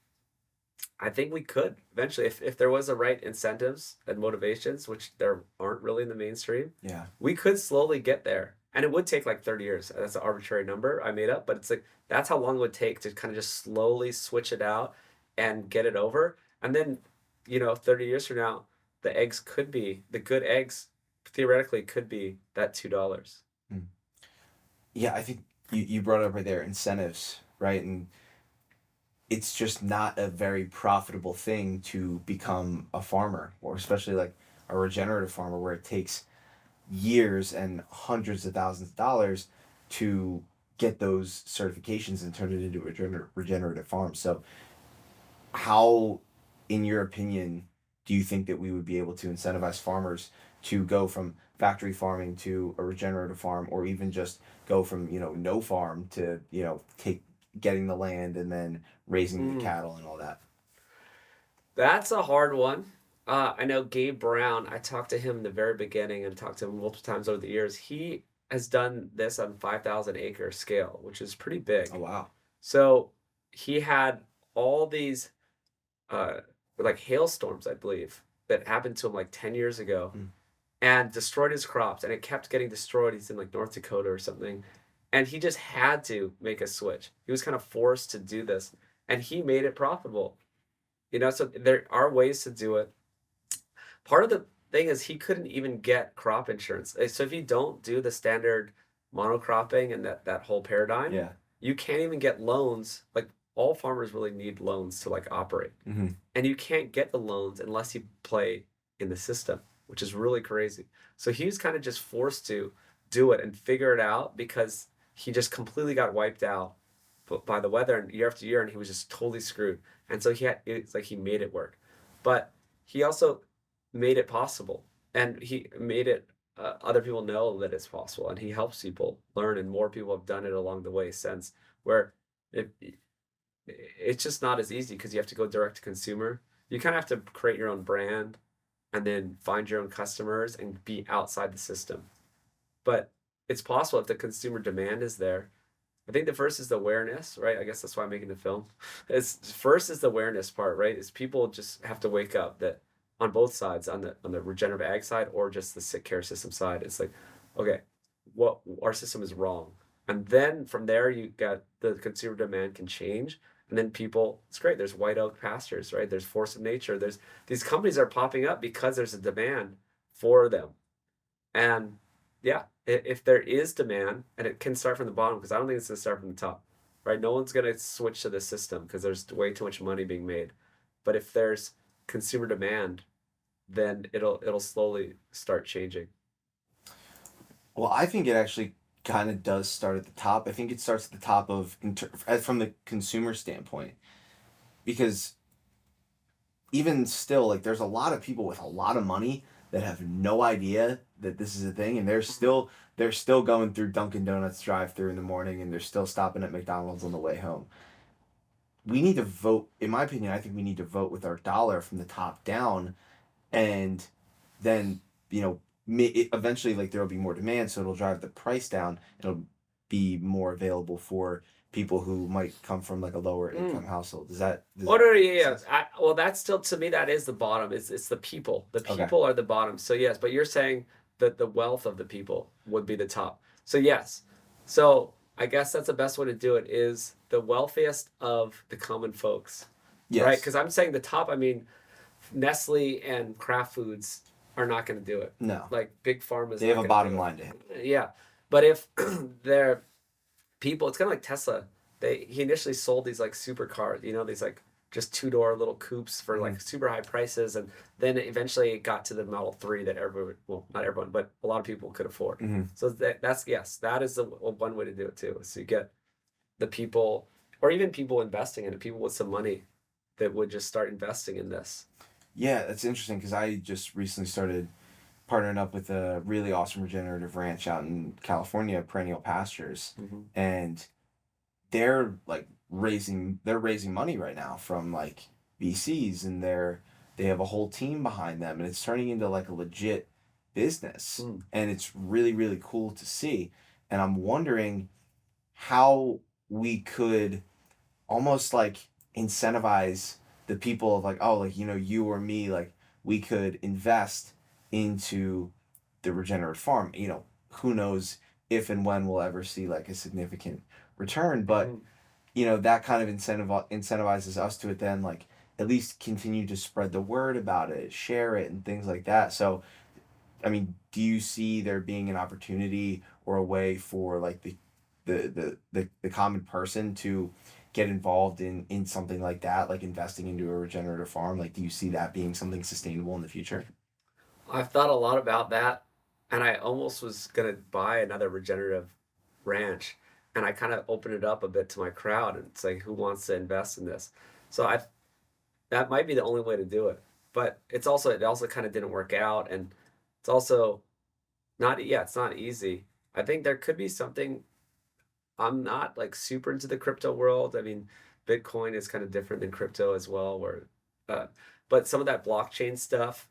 I think we could eventually, if there was the right incentives and motivations, which there aren't really in the mainstream, Yeah. we could slowly get there. And it would take like 30 years. That's an arbitrary number I made up, but it's like that's how long it would take to kind of just slowly switch it out and get it over. And then, 30 years from now, the good eggs theoretically could be that $2. Hmm. Yeah, I think you brought it up right there, incentives, right? And it's just not a very profitable thing to become a farmer, or especially like a regenerative farmer, where it takes years and hundreds of thousands of dollars to get those certifications and turn it into a regenerative farm. So how, in your opinion, do you think that we would be able to incentivize farmers to go from factory farming to a regenerative farm, or even just go from no farm to take getting the land and then raising the Mm. cattle and all that? That's a hard one. I know Gabe Brown. I talked to him in the very beginning and talked to him multiple times over the years. He has done this on 5,000 acre scale, which is pretty big. Oh wow. So he had all these uh, like hailstorms, I believe, that happened to him like 10 years ago Mm. and destroyed his crops. And it kept getting destroyed. He's in like North Dakota or something. And he just had to make a switch. He was kind of forced to do this. And he made it profitable. So there are ways to do it. Part of the thing is he couldn't even get crop insurance. So if you don't do the standard monocropping and that whole paradigm, Yeah. you can't even get loans. Like all farmers really need loans to like operate. Mm-hmm. And you can't get the loans unless you play in the system, which is really crazy. So he was kind of just forced to do it and figure it out because he just completely got wiped out by the weather and year after year, and he was just totally screwed. And so it's like he made it work, but he also made it possible, and he made it other people know that it's possible, and he helps people learn, and more people have done it along the way since. Where it it's just not as easy because you have to go direct to consumer. You kind of have to create your own brand, and then find your own customers and be outside the system. But it's possible if the consumer demand is there. I think the first is the awareness, right? I guess that's why I'm making the film. It's first is the awareness part, right? Is people just have to wake up that on both sides, on the regenerative ag side or just the sick care system side, it's like, okay, what our system is wrong. And then from there you got the consumer demand can change. And then people, it's great. There's white oak pastures, right? There's force of nature. There's these companies are popping up because there's a demand for them. And yeah, if there is demand, and it can start from the bottom, because I don't think it's going to start from the top, right? No one's going to switch to the system because there's way too much money being made. But if there's consumer demand, then it'll slowly start changing. Well, I think it actually kind of does start at the top. I think it starts at the top of from the consumer standpoint, because even still, like, there's a lot of people with a lot of money that have no idea that this is a thing, and they're still going through Dunkin' Donuts drive-through in the morning, and they're still stopping at McDonald's on the way home. We need to vote. In my opinion, I think we need to vote with our dollar from the top down, and then eventually, like, there will be more demand, so it'll drive the price down. It'll be more available for people who might come from like a lower income household. Does Oh that no, make yeah, sense? well, that's still to me that is the bottom. It's the people. The Okay. people are the bottom. So yes, but you're saying that the wealth of the people would be the top. So yes. So I guess that's the best way to do it is the wealthiest of the common folks, right? Yes. Because I'm saying the top. I mean, Nestle and Kraft Foods are not going to do it. No. Like Big Pharma is They have not a going to bottom do line to hit. it. Yeah, but if they're people, it's kind of like Tesla. He initially sold these like supercars, these like just two-door little coupes for like super high prices, and then eventually it got to the Model 3 that everyone, well, not everyone, but a lot of people could afford. Mm-hmm. So that's yes, that is one way to do it too. So you get the people, or even people investing in it, people with some money that would just start investing in this. Yeah, that's interesting because I just recently started partnering up with a really awesome regenerative ranch out in California, Perennial Pastures, Mm-hmm. and they're raising money right now from like VCs, and they have a whole team behind them, and it's turning into like a legit business, Mm. and it's really really cool to see. And I'm wondering how we could almost like incentivize the people of like, oh, like, you or me, like, we could invest into the regenerative farm. Who knows if and when we'll ever see like a significant return, but Mm-hmm. that kind of incentivizes us to then like at least continue to spread the word about it, share it, and things like that. So I mean, do you see there being an opportunity or a way for like the common person to get involved in something like that, like investing into a regenerative farm? Like, do you see that being something sustainable in the future? I've thought a lot about that, and I almost was gonna buy another regenerative ranch, and I kind of opened it up a bit to my crowd, and it's like, who wants to invest in this? So I that might be the only way to do it, but it also kind of didn't work out, and it's also not yeah, it's not easy. I think there could be something. I'm not like super into the crypto world. I mean, Bitcoin is kind of different than crypto as well, where uh, but some of that blockchain stuff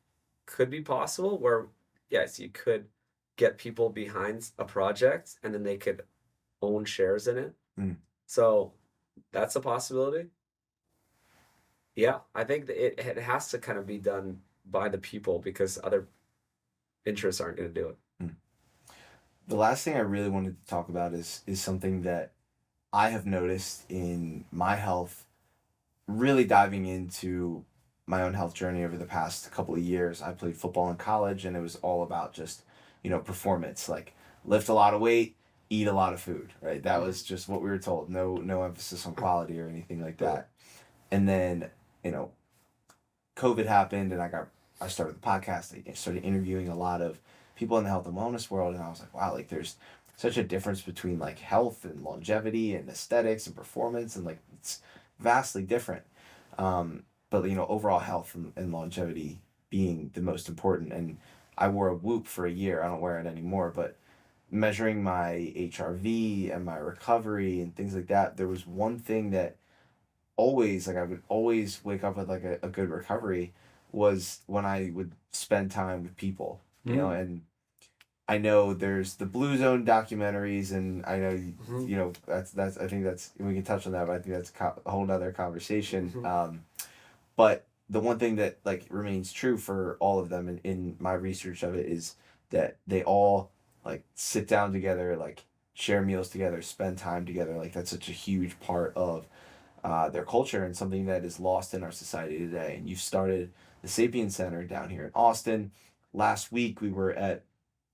could be possible where yes, you could get people behind a project and then they could own shares in it. Mm. So that's a possibility. Yeah, I think that it has to kind of be done by the people because other interests aren't going to do it. Mm. The last thing I really wanted to talk about is something that I have noticed in my health, really diving into my own health journey over the past couple of years. I played football in college, and it was all about just, performance, like lift a lot of weight, eat a lot of food, right? That was just what we were told. No emphasis on quality or anything like Right. that. And then, you know, COVID happened, and I started the podcast. I started interviewing a lot of people in the health and wellness world, and I was like, wow, like, there's such a difference between like health and longevity and aesthetics and performance, and like it's vastly different. But overall health and longevity being the most important. And I wore a Whoop for a year. I don't wear it anymore, but measuring my HRV and my recovery and things like that, there was one thing that always, like, I would always wake up with like a good recovery, was when I would spend time with people, Mm. and I know there's the Blue Zone documentaries, and I know Hmm. that's I think that's, we can touch on that, but I think that's a whole nother conversation. Hmm. But the one thing that like remains true for all of them in my research of it is that they all like sit down together, like share meals together, spend time together. Like that's such a huge part of their culture, and something that is lost in our society today. And you started the Sapien Center down here in Austin. Last week we were at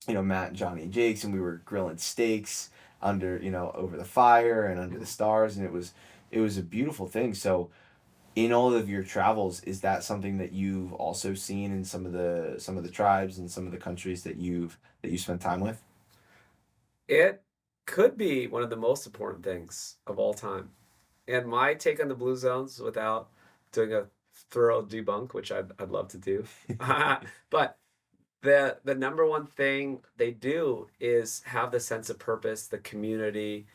Matt and Johnny and Jake's, and we were grilling steaks under over the fire and under the stars, and it was a beautiful thing. So in all of your travels, is that something that you've also seen in some of the tribes and some of the countries that you spent time with? It could be one of the most important things of all time. And my take on the blue zones, without doing a thorough debunk, which I'd love to do, but the number one thing they do is have the sense of purpose, the community,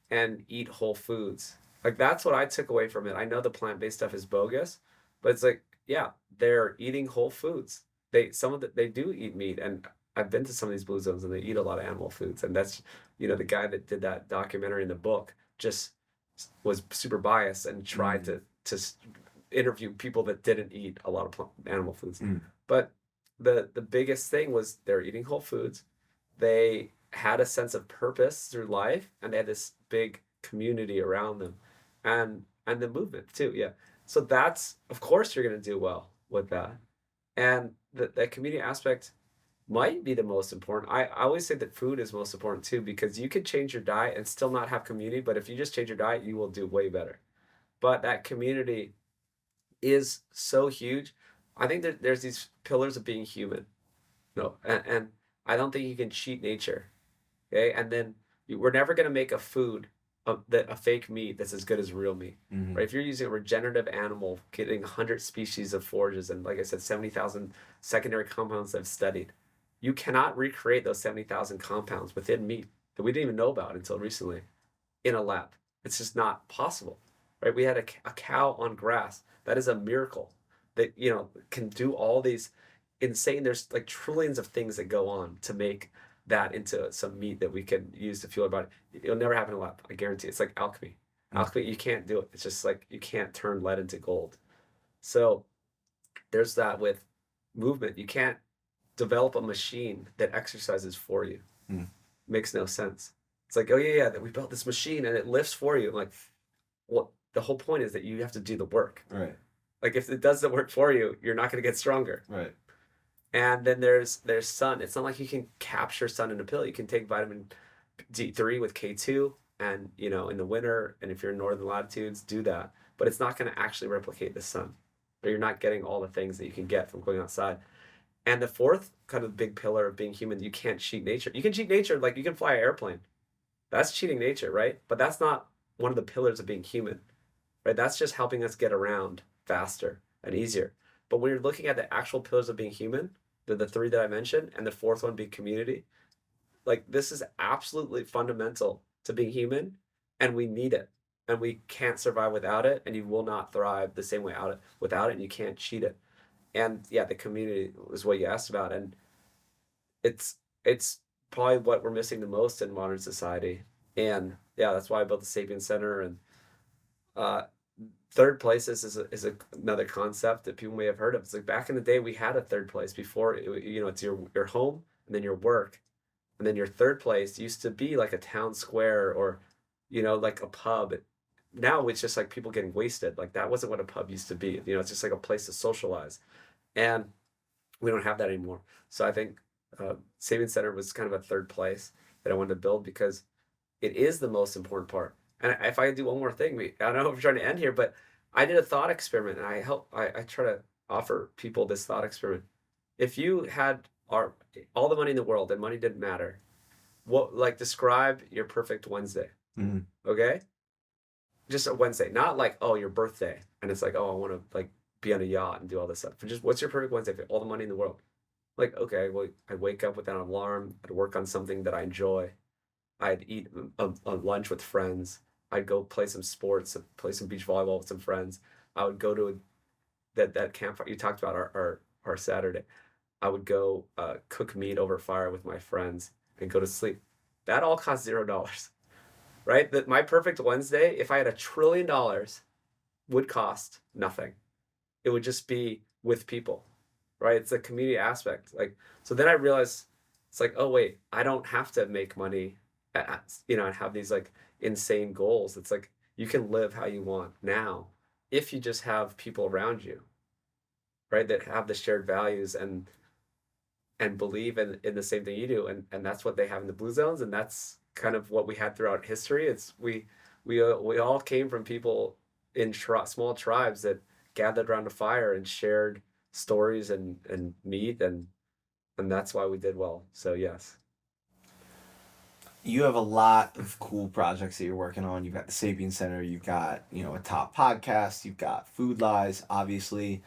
and eat whole foods. Like that's what I took away from it. I know the plant-based stuff is bogus, but it's like, yeah, they're eating whole foods. They do eat meat, and I've been to some of these blue zones and they eat a lot of animal foods. And that's, the guy that did that documentary in the book just was super biased and tried Mm, to interview people that didn't eat a lot of animal foods. mm, But the biggest thing was they're eating whole foods. They had a sense of purpose through life, and they had this big community around them, and the movement too. Yeah. So that's, of course you're going to do well with that. And that community aspect might be the most important. I always say that food is most important too, because you could change your diet and still not have community, but if you just change your diet, you will do way better. But that community is so huge. I think that there's these pillars of being human. No, and I don't think you can cheat nature. Okay, and then we're never going to make a food that a fake meat that's as good as real meat, mm, right? If you're using a regenerative animal, getting 100 species of forages and, like I said, 70,000 secondary compounds I've studied, you cannot recreate those 70,000 compounds within meat that we didn't even know about until recently in a lab. It's just not possible, right? We had a cow on grass. That is a miracle that, can do all these insane. There's like trillions of things that go on to make that into some meat that we can use to fuel our body. It'll never happen in a lab. I guarantee. It's like alchemy. mm, Alchemy, you can't do it. It's just like you can't turn lead into gold. So there's that with movement. You can't develop a machine that exercises for you. mm. Makes no sense. It's like, oh yeah, that we built this machine and it lifts for you. I'm like, well, the whole point is that you have to do the work. Right, Like if it does the work for you, you're not going to get stronger. right. And then there's sun. It's not like you can capture sun in a pill. You can take vitamin D3 with K2, and in the winter, and if you're in northern latitudes, do that. But it's not going to actually replicate the sun. Or you're not getting all the things that you can get from going outside. And the fourth kind of big pillar of being human, you can't cheat nature. You can cheat nature, like you can fly an airplane. That's cheating nature, right? But that's not one of the pillars of being human, right? That's just helping us get around faster and easier. But when you're looking at the actual pillars of being human, the three that I mentioned, and the fourth one being community, like this is absolutely fundamental to being human, and we need it. And we can't survive without it, and you will not thrive the same way without it, and you can't cheat it. And yeah, the community was what you asked about, and it's probably what we're missing the most in modern society. And yeah, that's why I built the Sapien Center. And uh, third places is another concept that people may have heard of. It's like back in the day, we had a third place before. It's your home and then your work, and then your third place used to be like a town square or like a pub. Now it's just like people getting wasted. Like that wasn't what a pub used to be. It's just like a place to socialize, and we don't have that anymore. So I think Saving Center was kind of a third place that I wanted to build because it is the most important part. And if I could do one more thing, I don't know if we're trying to end here, but I did a thought experiment, and I try to offer people this thought experiment. If you had all the money in the world and money didn't matter, what, like, describe your perfect Wednesday. Mhm. Okay, just a Wednesday, not like, oh, your birthday, and it's like, oh, I want to like be on a yacht and do all this stuff. But just what's your perfect Wednesday? For all the money in the world. Like, okay, well, I'd wake up with an alarm. I'd work on something that I enjoy. I'd eat a lunch with friends. I'd go play some sports, play some beach volleyball with some friends. I would go to that campfire you talked about our Saturday. I would go cook meat over fire with my friends and go to sleep. That all cost $0, right? That my perfect Wednesday, if I had $1 trillion, would cost nothing. It would just be with people, right? It's a community aspect. Like, so then I realized it's like, oh wait, I don't have to make money, and have these like insane goals. It's like you can live how you want now if you just have people around you, right, that have the shared values and believe in the same thing you do, and that's what they have in the blue zones, and that's kind of what we had throughout history. It's we all came from people in small tribes that gathered around a fire and shared stories and meat, and that's why we did well. So yes. You have a lot of cool projects that you're working on. You've got the Sapien Center, you've got, a top podcast, you've got Food Lies, obviously.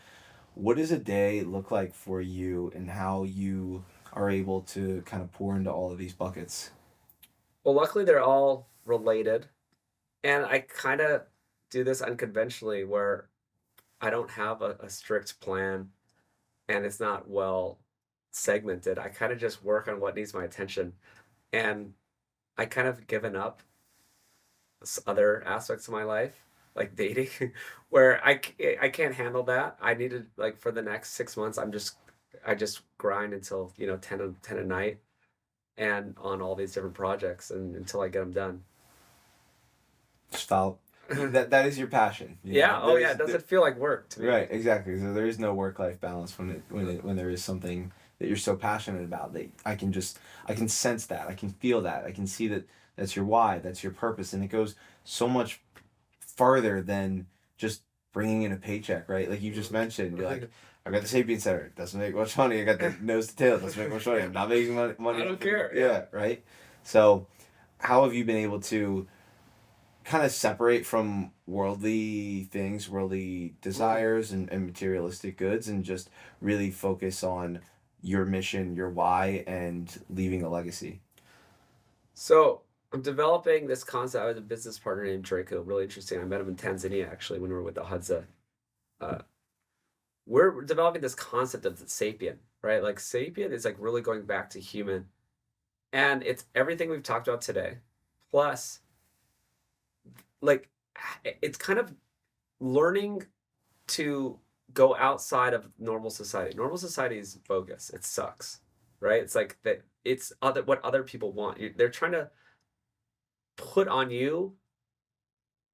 What does a day look like for you and how you are able to kind of pour into all of these buckets? Well, luckily they're all related, and I kind of do this unconventionally where I don't have a strict plan and it's not well segmented. I kind of just work on what needs my attention. And I kind of given up other aspects of my life, like dating, where I can't handle that. I needed, like, for the next 6 months, I just grind until 10 at night and on all these different projects and until I get them done. Stop. That is your passion. Yeah. Oh yeah. There's It doesn't feel like work to me. right, exactly. So there is no work life balance when there is something that you're so passionate about that I can sense that, I can feel that, I can see that that's your why, that's your purpose, and it goes so much farther than just bringing in a paycheck, right? Like you just mentioned, you're like, I got the Sapien Center, doesn't make much money. I got the nose to tail, doesn't make much money. I'm not making money. I don't care. Yeah, right. So, how have you been able to kind of separate from worldly things, worldly desires, and materialistic goods, and just really focus on your mission, your why, and leaving a legacy? So I'm developing this concept. I have a business partner named Draco, really interesting. I met him in Tanzania actually when we were with the Hadza. Uh, we're developing this concept of the sapient, right? Like sapient is like really going back to human, and it's everything we've talked about today, plus like it's kind of learning to go outside of normal society. Normal society is bogus. It sucks, right? It's like that. It's other what other people want. They're trying to put on you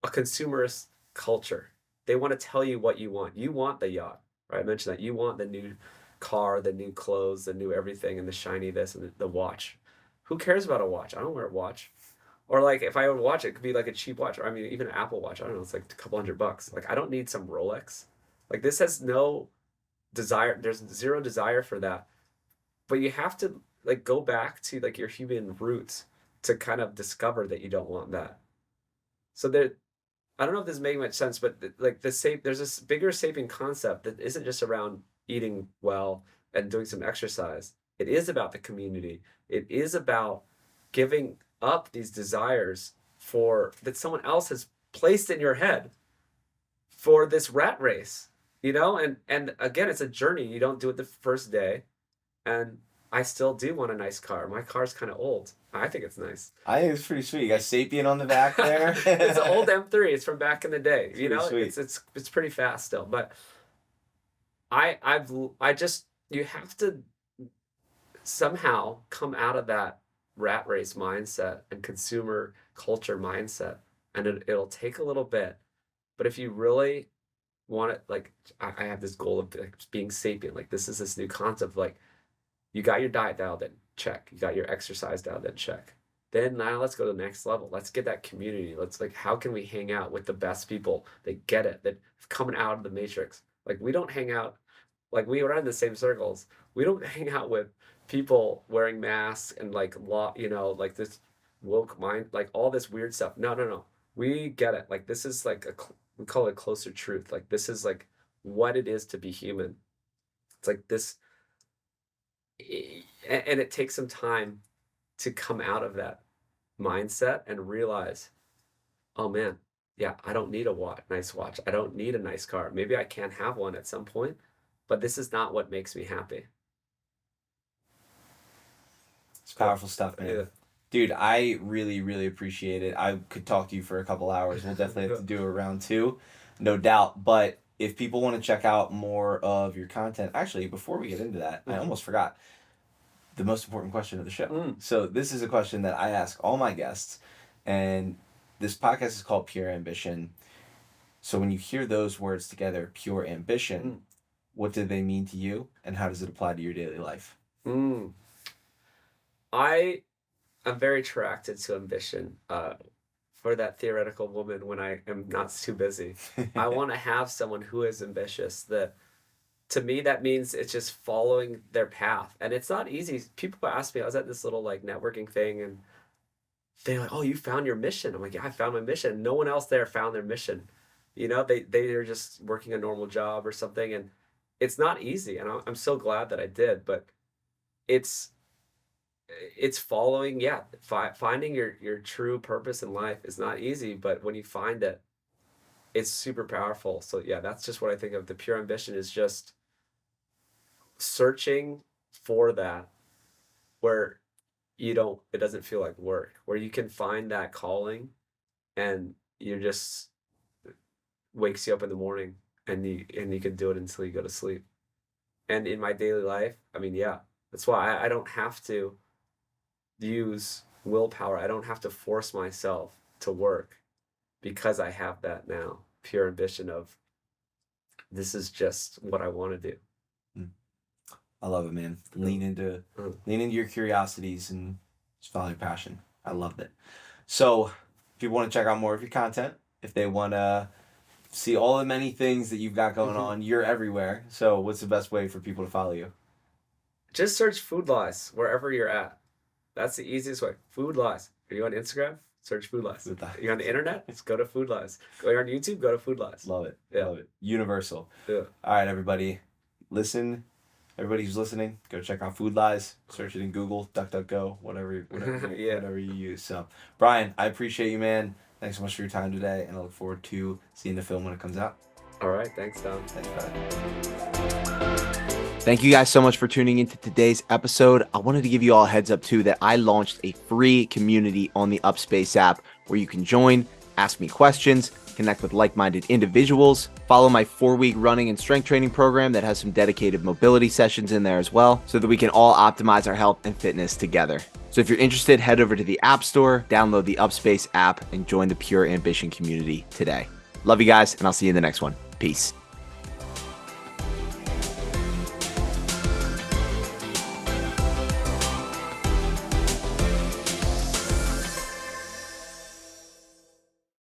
a consumerist culture. They want to tell you what you want. You want the yacht, right? I mentioned that. You want the new car, the new clothes, the new everything, and the shiny this and the watch. Who cares about a watch? I don't wear a watch. Or like if I would watch it, it could be like a cheap watch. Or I mean, even an Apple Watch. I don't know. It's like a couple $100. Like I don't need some Rolex. Like this has no desire. There's zero desire for that. But you have to like go back to like your human roots to kind of discover that you don't want that. So there, I don't know if this is making much sense, but like there's this bigger sapient concept that isn't just around eating well and doing some exercise. It is about the community. It is about giving up these desires for that someone else has placed in your head for this rat race, and again, it's a journey. You don't do it the first day, and I still do want a nice car. My car's kind of old. I think it's nice. I think it's pretty sweet. You got Sapien on the back there. It's an old M3. It's from back in the day. It's pretty sweet. It's pretty fast still. But I just you have to somehow come out of that rat race mindset and consumer culture mindset, and it'll take a little bit. But if you really want it, like I have this goal of like being sapient. Like this new concept. Like you got your diet dialed in, check. You got your exercise dialed in, check. Then now let's go to the next level. Let's get that community. Let's like, how can we hang out with the best people that get it, that coming out of the matrix? Like we don't hang out, like we run in the same circles. We don't hang out with people wearing masks and like like this woke mind, like all this weird stuff. No, no, no. We get it. Like this is like we call it closer truth. Like this is like what it is to be human. It's like this, and it takes some time to come out of that mindset and realize, oh man, yeah, I don't need a nice watch. I don't need a nice car. Maybe I can have one at some point, but this is not what makes me happy. It's powerful stuff, man. Yeah. Dude, I really, really appreciate it. I could talk to you for a couple hours. We'll definitely have to do a round 2, no doubt. But if people want to check out more of your content, actually, before we get into that, I almost forgot the most important question of the show. So this is a question that I ask all my guests, and this podcast is called Pure Ambition. So when you hear those words together, pure ambition, what do they mean to you, and how does it apply to your daily life? I am very attracted to ambition. For that theoretical woman when I am not too busy. I want to have someone who is ambitious. To me, that means it's just following their path. And it's not easy. People ask me, I was at this little like networking thing and they're like, oh, you found your mission. I'm like, yeah, I found my mission. No one else there found their mission. You know, they are just working a normal job or something. And it's not easy. And I'm so glad that I did, but it's following, finding your true purpose in life is not easy, but when you find it, it's super powerful. So yeah, that's just what I think of. The pure ambition is just searching for that where it doesn't feel like work, where you can find that calling and you just wakes you up in the morning and you can do it until you go to sleep. And in my daily life, I mean, yeah, that's why I don't have to use willpower. I don't have to force myself to work because I have that now pure ambition of this is just what I want to do. I love it, man. Lean into your curiosities and just follow your passion. I loved it. So if people want to check out more of your content, if they want to see all the many things that you've got going on, you're everywhere. So what's the best way for people to follow you? Just search Food Lies wherever you're at. That's the easiest way. Food Lies. Are you on Instagram? Search Food Lies. You're on the internet? Just go to Food Lies. You're on YouTube? Go to Food Lies. Love it. Yeah. Love it. Universal. Yeah. All right, everybody. Listen. Everybody who's listening, go check out Food Lies. Search it in Google, DuckDuckGo, whatever you use. So, Brian, I appreciate you, man. Thanks so much for your time today, and I look forward to seeing the film when it comes out. All right. Thanks, Dom. Thanks, brother. Thank you guys so much for tuning into today's episode. I wanted to give you all a heads up too that I launched a free community on the Upspace app where you can join, ask me questions, connect with like-minded individuals, follow my 4-week running and strength training program that has some dedicated mobility sessions in there as well so that we can all optimize our health and fitness together. So if you're interested, head over to the App Store, download the Upspace app, and join the Pure Ambition community today. Love you guys, and I'll see you in the next one. Peace.